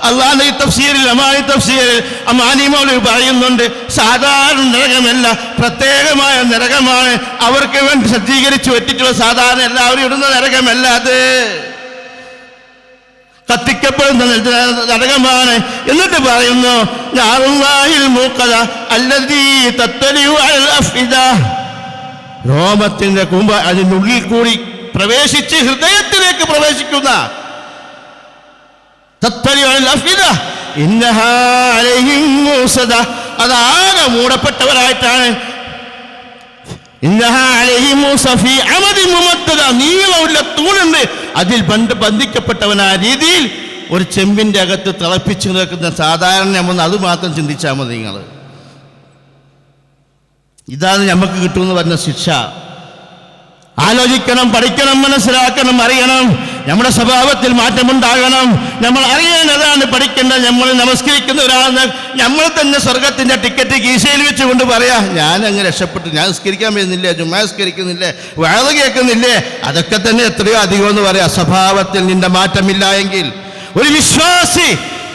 അള്ളാഹുവിന്റെ ഈ തഫ്സീറിൽ, അമാനി തഫ്സീറിൽ അമാനി മൗലവി പറയുന്നുണ്ട്, സാധാരണ നരകമല്ല, പ്രത്യേകമായ നരകമാണ്. അവർക്ക് വേണ്ടി സജ്ജീകരിച്ചു വെച്ചിട്ടുള്ള സാധാരണ എല്ലാവരും ഇടുന്ന നരകമല്ല, അത് കത്തിക്കപ്പെടുന്ന നരകമാണ്. എന്നിട്ട് പറയുന്നു, രോമത്തിന്റെ കുമ്പ അതിനുള്ളിൽ കൂടി പ്രവേശിച്ച് ഹൃദയത്തിലേക്ക് പ്രവേശിക്കുന്ന അതാകെ മൂടപ്പെട്ടവരായിട്ടാണ്. നീളമുള്ള തൂണുണ്ട്, അതിൽ ബന്ധിക്കപ്പെട്ടവനായ രീതിയിൽ ഒരു ചെമ്പിന്റെ അകത്ത് തിളപ്പിച്ചു നിൽക്കുന്ന സാധാരണ നമ്മൾ അത് മാത്രം ചിന്തിച്ചാൽ മതി. നിങ്ങൾ ഇതാണ് നമുക്ക് കിട്ടുമെന്ന് പറഞ്ഞ ശിക്ഷ. ആലോചിക്കണം, പഠിക്കണം, മനസ്സിലാക്കണം, അറിയണം. നമ്മുടെ സ്വഭാവത്തിൽ മാറ്റമുണ്ടാകണം. നമ്മൾ അറിയേണ്ടതാണ്, പഠിക്കേണ്ടത്. നമ്മൾ നമസ്കരിക്കുന്ന ഒരാളെന്ന് നമ്മൾ തന്നെ സ്വർഗത്തിന്റെ ടിക്കറ്റ് കീശയിൽ വെച്ചുകൊണ്ട് പറയാ, ഞാൻ അങ്ങ് രക്ഷപ്പെട്ടു, ഞാൻ നിസ്കരിക്കാൻ വരുന്നില്ലേ, ജുമാ നിസ്കരിക്കുന്നില്ലേ, വഅദ് കേൾക്കുന്നില്ലേ, അതൊക്കെ തന്നെ എത്രയോ അധികം എന്ന് പറയാം. സ്വഭാവത്തിൽ നിന്റെ മാറ്റമില്ല എങ്കിൽ, ഒരു വിശ്വാസി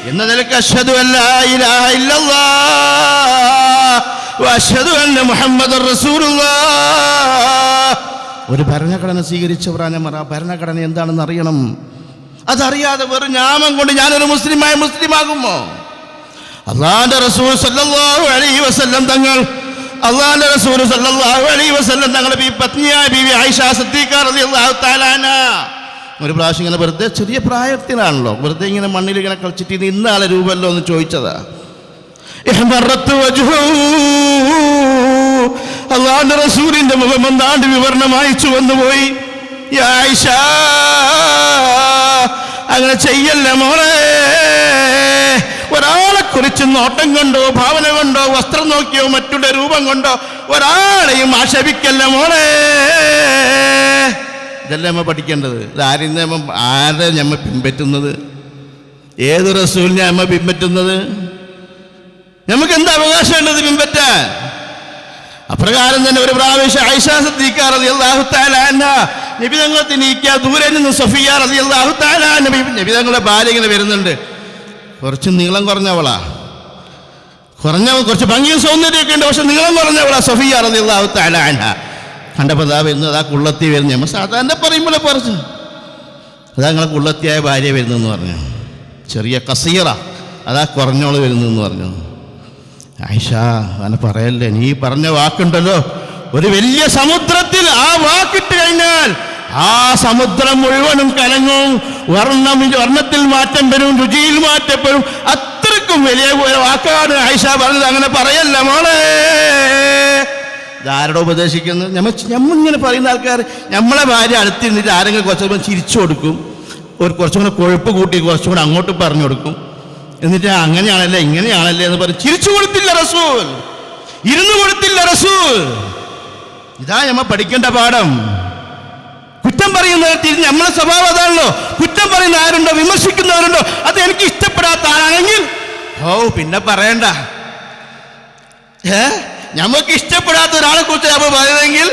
എന്ന നിലക്ക് അശ്ഹദു അല്ലാ ഇലാഹ ഇല്ലല്ലാഹ് വഅശ്ഹദു അന്ന മുഹമ്മദർ റസൂലുള്ളാഹ്. ഒരു ഭരണഘടന സ്വീകരിച്ചവരാണ് നമ്മൾ. ആ ഭരണഘടന എന്താണെന്ന് അറിയണം. അതറിയാതെ വെറും നാമം കൊണ്ട് ഞാനൊരു മുസ്ലിമാകുമോ? അള്ളാഹുവിന്റെ റസൂൽ സല്ലല്ലാഹു അലൈഹി വസല്ലം തങ്ങൾ തങ്ങളുടെ പത്നിയായ ബീവി ആയിഷ സിദ്ദീഖ റളിയല്ലാഹു തആല അൻഹാ ഒരു പ്രാവശ്യം ഇങ്ങനെ വെറുതെ, ചെറിയ പ്രായത്തിലാണല്ലോ, വെറുതെ ഇങ്ങനെ മണ്ണിൽ ഇങ്ങനെ കളിച്ചിട്ട് ഇത് ഇന്നാളെ രൂപമല്ലോ എന്ന് ചോദിച്ചതാ. അള്ളാഹുവിന്റെ റസൂലിന്റെ മുഖം എന്താണ്ട് വിവരണമായി ചുവന്നുപോയി. ആയിഷ, അങ്ങനെ ചെയ്യല്ല മോളെ. ഒരാളെ കുറിച്ച് നോട്ടം കൊണ്ടോ ഭാവന കൊണ്ടോ വസ്ത്രം നോക്കിയോ മറ്റുള്ള രൂപം കൊണ്ടോ ഒരാളെയും ആക്ഷേപിക്കല്ല മോളെ. ഇതല്ലേ നമ്മൾ പഠിക്കേണ്ടത്. ആരെ നമ്മൾ പിൻപറ്റുന്നത്? ഏത് റസൂലിനെ നമ്മൾ പിൻപറ്റുന്നത്? നമുക്ക് എന്താ അവകാശമുള്ളത് പിൻപറ്റാൻ? അപ്രകാരം തന്നെ ഒരു പ്രാവശ്യം ആയിഷ സിദ്ദീഖ റളിയല്ലാഹു തആല അൻഹാ നബി തങ്ങൾ തിരിക്കുക ദൂരെ നിന്ന് സഫിയ റളിയല്ലാഹു തആല നബി തങ്ങളുടെ ഭാര്യ ഇങ്ങനെ വരുന്നുണ്ട്. കുറച്ച് നീളം കുറഞ്ഞവളാ, കുറച്ച് ഭംഗിയും സൗന്ദര്യമൊക്കെ ഉണ്ട്, പക്ഷെ നീളം കുറഞ്ഞവളാ സഫിയ റളിയല്ലാഹു തആല അൻഹാ. കണ്ടപ്പോൾ അതാ വരുന്നത്, അതാ കുള്ളത്തി വരുന്നത്. നമ്മൾ സാധാരണ പറയുമ്പോൾ പറഞ്ഞു അതാ നിങ്ങളെ കുള്ളത്തിയായ ഭാര്യ വരുന്നതെന്ന് പറഞ്ഞു. ചെറിയ കസീറ, അതാ കുറഞ്ഞോള് വരുന്നതെന്ന് പറഞ്ഞു. ആയിഷ, അങ്ങനെ പറയല്ലേ, നീ പറഞ്ഞ വാക്കുണ്ടല്ലോ, ഒരു വലിയ സമുദ്രത്തിൽ ആ വാക്കിട്ട് കഴിഞ്ഞാൽ ആ സമുദ്രം മുഴുവനും കലങ്ങും, വർണ്ണത്തിൽ മാറ്റം വരും, രുചിയിൽ മാറ്റം വരും. അത്രയ്ക്കും വലിയ വാക്കാണ് ആയിഷ പറഞ്ഞത്. അങ്ങനെ പറയല്ല മോളെ. ഇതാരോട് ഉപദേശിക്കുന്നത്? നമ്മിങ്ങനെ പറയുന്ന ആൾക്കാർ നമ്മളെ ഭാര്യ അടുത്തിരുന്നിട്ട് ആരെങ്കിലും കുറച്ചുകൂടെ ചിരിച്ചു കൊടുക്കും, കുറച്ചും കൂടെ കൊഴുപ്പ് കൂട്ടി കുറച്ചും കൂടെ അങ്ങോട്ട് പറഞ്ഞു കൊടുക്കും. എന്നിട്ട് അങ്ങനെയാണല്ലേ ഇങ്ങനെയാണല്ലേ എന്ന് പറഞ്ഞ് ചിരിച്ചു കൊടുത്തില്ല റസൂൽ, ഇരുന്നു കൊടുത്തില്ല റസൂൽ. ഇതാ നമ്മൾ പഠിക്കേണ്ട പാഠം. കുറ്റം പറയുന്നവർ തിരിഞ്ഞ് നമ്മളെ സ്വഭാവം അതാണല്ലോ. കുറ്റം പറയുന്ന ആരുണ്ടോ, വിമർശിക്കുന്നവരുണ്ടോ, അത് എനിക്ക് ഇഷ്ടപ്പെടാത്ത ആളാണെങ്കിൽ പിന്നെ പറയണ്ട. നമുക്ക് ഇഷ്ടപ്പെടാത്ത ഒരാളെ കുറിച്ച് നമ്മൾ പറയുന്നതെങ്കിൽ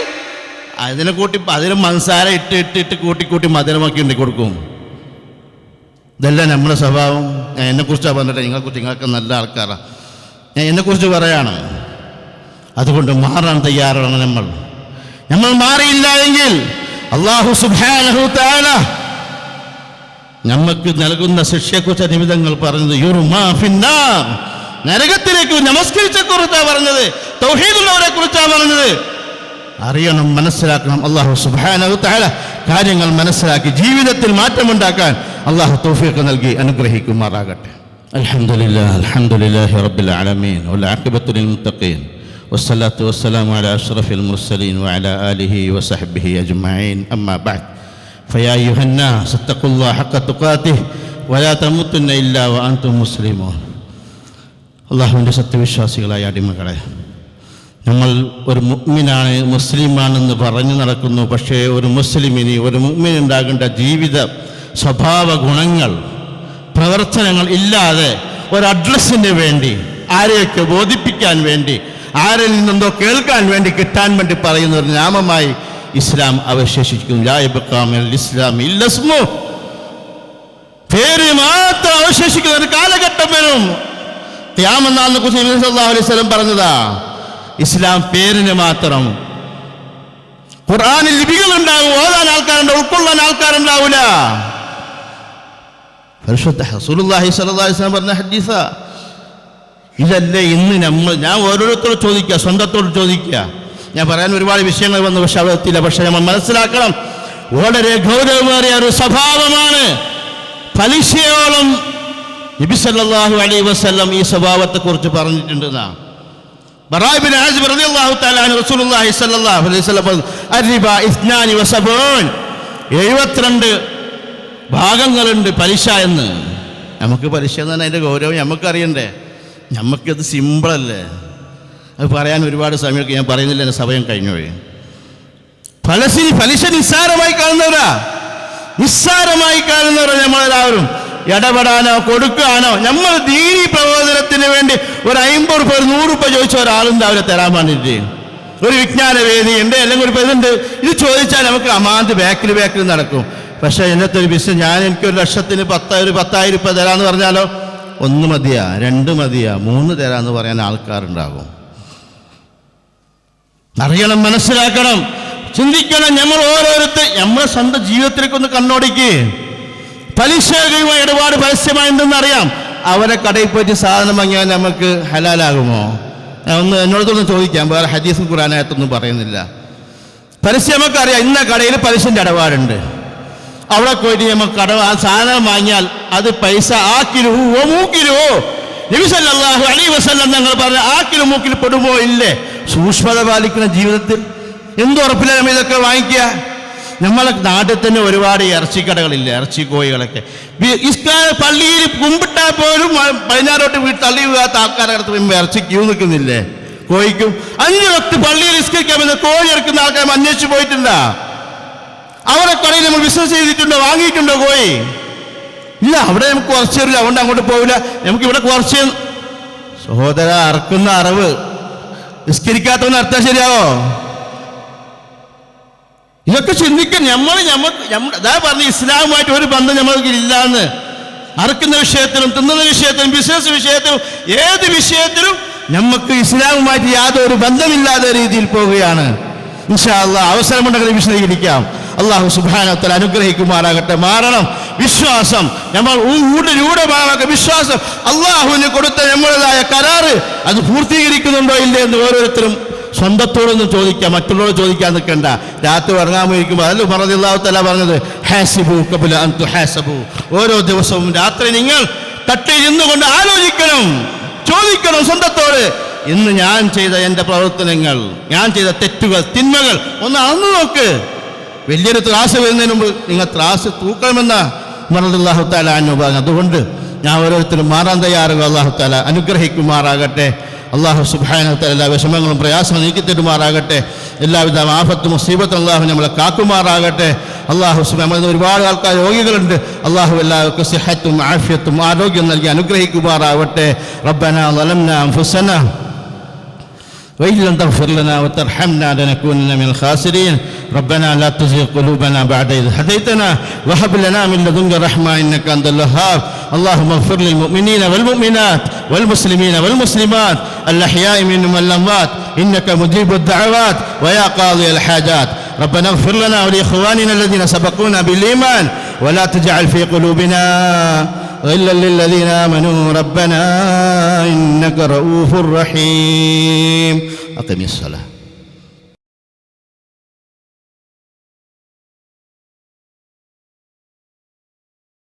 അതിന് മനസാര ഇട്ട് കൂട്ടി മധുരമാക്കി ഉണ്ടാക്കി കൊടുക്കും. ഇതല്ല നമ്മുടെ സ്വഭാവം. ഞാൻ എന്നെക്കുറിച്ചാണ് പറഞ്ഞിട്ട് നിങ്ങളെക്കുറിച്ച് നിങ്ങൾക്ക് നല്ല ആൾക്കാരാണ്, ഞാൻ എന്നെക്കുറിച്ച് പറയാണ്. അതുകൊണ്ട് മാറാൻ തയ്യാറാണ് നമ്മൾ മാറിയില്ല എങ്കിൽ അല്ലാഹു സുബ്ഹാനഹു തആല നമുക്ക് നൽകുന്ന ശിക്ഷയെക്കുറിച്ച് നിമിതങ്ങൾ പറഞ്ഞത് യുർമാ ഫിന്നാർ, നരകത്തിലേക്ക് നമസ്കരിച്ചെക്കുറിച്ചാണ് പറഞ്ഞത്, തൗഹീദുള്ളവരെ കുറിച്ചാണ് പറഞ്ഞത്. അറിയണം, മനസ്സിലാക്കണം. അല്ലാഹു സുബ്ഹാനഹു തആല കാര്യങ്ങൾ മനസ്സിലാക്കി ജീവിതത്തിൽ മാറ്റമുണ്ടാക്കാൻ അല്ലാഹു തൗഫീഖ് നൽകി അനുഗ്രഹിക്കുമാറാകട്ടെ. അൽഹംദുലില്ലാഹി റബ്ബിൽ ആലമീൻ വൽ ആഖിബത്തു ലിൽ മുത്തഖീൻ വസ്സലാത്തു വസ്സലാമു അലാ അഷ്റഫിൽ മുർസലീൻ വഅലാ ആലിഹി വസഹ്ബിഹി അജ്മഈൻ. അമ്മാ ബഅദ് ഫയാ അയ്യുഹന്നാസ് ഇത്തഖുല്ലാഹ ഹഖ്ക തുഖാതിഹി വലാ തമൂതുന്ന ഇല്ലാ വഅൻതും മുസ്ലിമൂൻ. അല്ലാഹുവിൻ്റെ സത്യവിശ്വാസികളായ അടിമകളെ, നമ്മൾ ഒരു മുഅ്മിനാണ്, മുസ്ലിമാണെന്ന് പറഞ്ഞു നടക്കുന്നു. പക്ഷേ ഒരു മുസ്ലിമിന്, ഒരു മുഅ്മിനുണ്ടാകേണ്ട ജീവിത സ്വഭാവ ഗുണങ്ങൾ, പ്രവർത്തനങ്ങൾ ഇല്ലാതെ ഒരു അഡ്രസ്സിന് വേണ്ടി, ആരെയൊക്കെ ബോധിപ്പിക്കാൻ വേണ്ടി, ആരിൽ നിന്നെന്തോ കേൾക്കാൻ വേണ്ടി, കിട്ടാൻ വേണ്ടി പറയുന്ന ഒരു നാമമായി ഇസ്ലാം അവശേഷിക്കുന്നു. ലാ യബ്ഖാ മിനൽ ഇസ്ലാമി ഇല്ലാ ഇസ്മു, പേര് മാത്രം അവശേഷിക്കുന്ന ഒരു കാലഘട്ടം വരും. ഖിയാമത്ത് നാളിനെ കുറിച്ച് നബി സല്ലല്ലാഹു അലൈഹി വസല്ലം പറഞ്ഞതാ. ഇസ്ലാം പേരിന് മാത്രം. ഖുർആനിൽ ലിപികളുണ്ടാകും, ഓതാൻ ആൾക്കാരുണ്ടാവും, ഉൾക്കൊള്ളാൻ ആൾക്കാരുണ്ടാവില്ല. പരിശുദ്ധ റസൂലുള്ളാഹി സ്വല്ലല്ലാഹു അലൈഹി വസല്ലം പറഞ്ഞ ഹദീസാ. ഇതല്ലേ ഇന്ന് ഞാൻ ഓരോരുത്തരോട് ചോദിക്കുക, സ്വന്തത്തോട് ചോദിക്കുക. ഞാൻ പറയാൻ ഒരുപാട് വിഷയങ്ങൾ വന്നു, പക്ഷെ അവിടെ എത്തില്ല. പക്ഷെ നമ്മൾ മനസ്സിലാക്കണം, വളരെ ഗൗരവമേറിയ ഒരു സ്വഭാവമാണ് പലിശയോളം നബി സല്ലല്ലാഹു അലൈഹി വസല്ലം ഈ സ്വഭാവത്തെക്കുറിച്ച് പറഞ്ഞിട്ടുണ്ടെന്നാ. ബറാ ഇബ്നു ആസിബ് റളിയല്ലാഹു തആല അൻഹു റസൂലുള്ളാഹി സ്വല്ലല്ലാഹു അലൈഹി വസല്ലം അർബ 72 ഭാഗങ്ങളുണ്ട് പലിശ എന്ന്. നമുക്ക് പലിശ എന്ന് പറഞ്ഞാൽ അതിൻ്റെ ഗൗരവം നമുക്കറിയണ്ടേ? നമുക്കത് സിമ്പിളല്ലേ? അത് പറയാൻ ഒരുപാട് സമയമൊക്കെ ഞാൻ പറയുന്നില്ല, എൻ്റെ സമയം കഴിഞ്ഞു പോയി. പലിശ നിസ്സാരമായി കാണുന്നവരാ, നമ്മളെല്ലാവരും. ഇടപെടാനോ കൊടുക്കാനോ, നമ്മൾ ദീനി പ്രബോധനത്തിന് വേണ്ടി ഒരു 50 രൂപ 100 രൂപ ചോദിച്ച ഒരാളുണ്ടാവില്ല തരാൻ വേണ്ടിയിട്ട്. ഒരു വിജ്ഞാന വേദി ഉണ്ട്, അല്ലെങ്കിൽ ഒരു ഇതുണ്ട്, ഇത് ചോദിച്ചാൽ നമുക്ക് അമാന്ത് ബാക്കിൽ നടക്കും. പക്ഷേ എന്നത്തെ ഒരു ബിസിനസ് ഞാൻ എനിക്കൊരു ലക്ഷത്തിന് 10,000 രൂപ തരാമെന്ന് പറഞ്ഞാലോ 1 മതിയാ 2 മതിയാ 3 തരാമെന്ന് പറയാൻ ആൾക്കാരുണ്ടാകും. അറിയണം, മനസ്സിലാക്കണം, ചിന്തിക്കണം. നമ്മൾ ഓരോരുത്തർ നമ്മുടെ സ്വന്തം ജീവിതത്തിലേക്കൊന്ന് കണ്ണോടിക്ക്. പലിശയുമായി ഇടപാട് പരസ്യമായി എന്തെന്നറിയാം. അവരെ കടയിൽ പോയിട്ട് സാധനം വാങ്ങിയാൽ നമുക്ക് ഹലാലാകുമോ? എന്നോടൊന്ന് ചോദിക്കാം. വേറെ ഹദീസും ഖുർആനായത്തൊന്നും പറയുന്നില്ല. പരസ്യം നമുക്കറിയാം. ഇന്ന കടയിൽ പലിശൻ്റെ ഇടപാടുണ്ട്. അവിടെ പോയിട്ട് നമുക്ക് ആ സാധനം വാങ്ങിയാൽ അത് പൈസ ആക്കിലോ മൂക്കിലോ നബി സല്ലല്ലാഹു അലൈഹി വസല്ലം ഞങ്ങൾ പറഞ്ഞ ആക്കിലോ മൂക്കിൽ പെടുമോ ഇല്ലേ? സൂക്ഷ്മത പാലിക്കുന്ന ജീവിതത്തിൽ എന്തുറപ്പില്ല നമ്മൾ ഇതൊക്കെ വാങ്ങിക്കുക. നമ്മളെ നാട്ടിൽ തന്നെ ഒരുപാട് ഇറച്ചിക്കടകളില്ല, ഇറച്ചി കോഴികളൊക്കെ. പള്ളിയിൽ കുമ്പിട്ടാൽ പോലും 16 വീട്ടിൽ തള്ളി വീഴാത്ത ആൾക്കാരടുത്ത് വരുമ്പോൾ ഇറച്ചി ക്യൂ നിൽക്കുന്നില്ലേ? കോഴിക്കും 5 വക്ത് പള്ളിയിൽ നിസ്കരിക്കാൻ പറ്റുന്ന കോഴി ഇറക്കുന്ന ആൾക്കാർ അന്വേഷിച്ച് പോയിട്ടില്ല. അവരെ കടയിൽ നമ്മൾ ബിസിനസ് ചെയ്തിട്ടുണ്ടോ, വാങ്ങിയിട്ടുണ്ടോ കോഴി? ഇല്ല. അവിടെ നമുക്ക് കുറച്ച് തരില്ല, അതുകൊണ്ട് അങ്ങോട്ട് പോവില്ല. നമുക്കിവിടെ കുറച്ച്. സഹോദര, അറക്കുന്ന അറിവ് നിസ്കരിക്കാത്തവന് അർത്ഥം ശരിയാവോ? ഇതൊക്കെ ചിന്തിക്കാൻ അതാ പറഞ്ഞ ഇസ്ലാമുമായിട്ട് ഒരു ബന്ധം നമ്മൾക്ക് ഇല്ലാന്ന്. അറക്കുന്ന വിഷയത്തിലും തിന്നുന്ന വിഷയത്തിലും ബിസിനസ് വിഷയത്തിലും ഏത് വിഷയത്തിലും നമുക്ക് ഇസ്ലാമുമായിട്ട് യാതൊരു ബന്ധമില്ലാത്ത രീതിയിൽ പോവുകയാണ്. ഇൻഷാ അല്ലാഹ് അവസരമുണ്ടെങ്കിൽ വിശദീകരിക്കാം. അല്ലാഹു സുബ്ഹാനഹു വ തആല അനുഗ്രഹിക്കുമാറാകട്ടെ. മാറണം വിശ്വാസം. നമ്മൾ രൂഢഭാവമൊക്കെ വിശ്വാസം അള്ളാഹുവിന് കൊടുത്ത നമ്മുടേതായ കരാറ് അത് പൂർത്തീകരിക്കുന്നുണ്ടോ ഇല്ലേ എന്ന് ഓരോരുത്തരും സ്വന്തത്തോടൊന്നും ചോദിക്കാം, മറ്റുള്ളവരോട് ചോദിക്കാൻ നിൽക്കണ്ട. രാത്രി ഉറങ്ങാൻ പോയിരിക്കുമ്പോൾ അതല്ല റളിയല്ലാഹു തആല പറഞ്ഞത്, ഹാസിബു ഖബ്ല അൻ തുഹാസബു. ഓരോ ദിവസവും രാത്രി നിങ്ങൾ തട്ടിൽ ഇരുന്നുകൊണ്ട് ആലോചിക്കണം, ചോദിക്കണം സ്വന്തത്തോട്, ഇന്ന് ഞാൻ ചെയ്ത എൻ്റെ പ്രവർത്തനങ്ങൾ, ഞാൻ ചെയ്ത തെറ്റുകൾ, തിന്മകൾ ഒന്ന് അളന്നു നോക്ക്. വലിയൊരു ത്രാസ് വരുന്നതിന് മുമ്പ് നിങ്ങൾ ത്രാസ് തൂക്കണമെന്ന് റളിയല്ലാഹു തആല അൻഹു പറഞ്ഞു. അതുകൊണ്ട് ഞാൻ ഓരോരുത്തരും മാറാൻ തയ്യാറുക. അല്ലാഹു തആല അനുഗ്രഹിക്കുമാറാകട്ടെ. അല്ലാഹു സുബ്ഹാനഹു വ തആല എല്ലാ വിഷമങ്ങളും പ്രയാസങ്ങളും നീക്കിത്തരുമാറാകട്ടെ. എല്ലാവിധ ആഫത്തും മുസീബത്തും അല്ലാഹു നമ്മളെ കാക്കുമാറാകട്ടെ. അല്ലാഹു സുബ്ഹാനഹു ഒരുപാട് ആൾക്കാർ രോഗികളുണ്ട്. അല്ലാഹു എല്ലാവർക്കും സിഹത്തും ആഫിയത്തും ആരോഗ്യം നൽകി അനുഗ്രഹിക്കുമാറാവട്ടെ. റബ്ബനാ ളലംനാ അൻഫുസനാ وإن لم تغفر لنا وترحمنا لنكونن من الخاسرين. ربنا لا تزغ قلوبنا بعد إذ هديتنا وهب لنا من لدنك رحمة إنك أنت الوهاب. اللهم اغفر للمؤمنين والمؤمنات والمسلمين والمسلمات الأحياء منهم والأموات إنك مجيب الدعوات ويا قاضي الحاجات. ربنا اغفر لنا ولإخواننا الذين سبقونا بالإيمان ولا تجعل في قلوبنا غلا للذين آمنوا ربنا إنك رؤوف رحيم. أقم الصلاة.